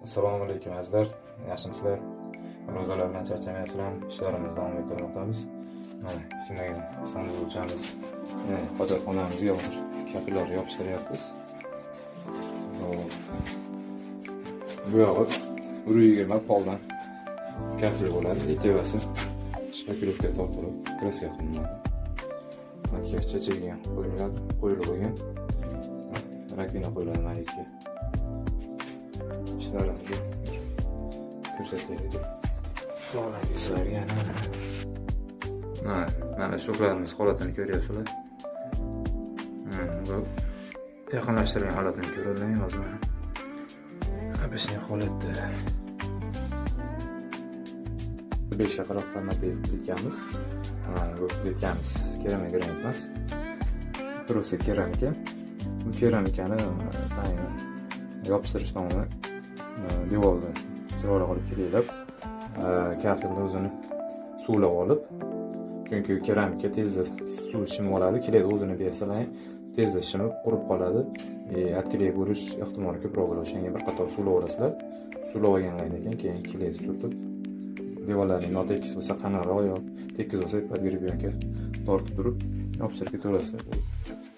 Assalomu alaykum azizlar. Yaxshimisizlar? Ro'zalar bilan charchamayapsizlar. Ishlarimizni davom ettirmoqdamiz. Mana shunday sanduqchamiz, hojatxonamizga hozir kafillarni yopishtiryapmiz. Bu yog'i 120 poldan kafil bo'ladi. Ikkalasi shpakilovka tortilib, kraska qilinadi. Matkash chechilgan qo'yiladi, qo'yilib bo'lgan. Rakvina qo'yiladi malikka. İşlerimizi ko'rsataylik. Qo'llarga sizlarga mana shoklarimiz holatini ko'ryapsizlar. Bu yaqinlashtirgan holatini ko'radigan hozir. Обычный holatda 5 ga qarab formatda plitkamiz. Bu plitkamiz keramik emas. Просто keramika. Bu keramikani yopishtirishdan oldin devorda chiroyli qilib kelinglar. Kafilni o'zini suvlab olib, chunki keramika tezda suv shimib oladi, kiledi o'zini bersalar ham tezda shimib qurib qoladi. Atkilik bo'lish ehtimoli ko'proq bo'ladi. O'shanga bir qator suvlab olasizlar. Suvlab olgandan keyin kiledi surtib, devorlarning notekis bo'lsa qanaroq yo tekis bo'lsa podgrebionka tortib turib yopishtirib ketaverasizlar.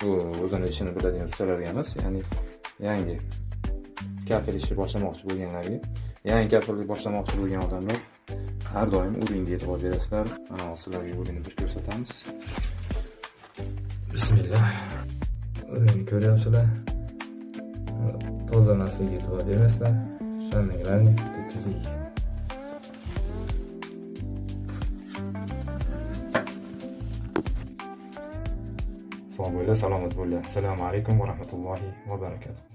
Bu o'zini ishini biladigan ustalarga emas, ya'ni yangi kafil ishi boshlamoqchi bo'lganlarga, yangi kafillik boshlamoqchi bo'lgan odamlar har doim o'ringa e'tibor berasizlar. Mana sizlarga o'rinni bir ko'rsatamiz. Bismillah. O'rinni ko'ryapsizlar. Toza narsaga e'tibor berasizlar. Shamlarni tekizlik. Sog' bo'linglar, salomat bo'linglar. Assalomu alaykum va rahmatullohi va barakatuh.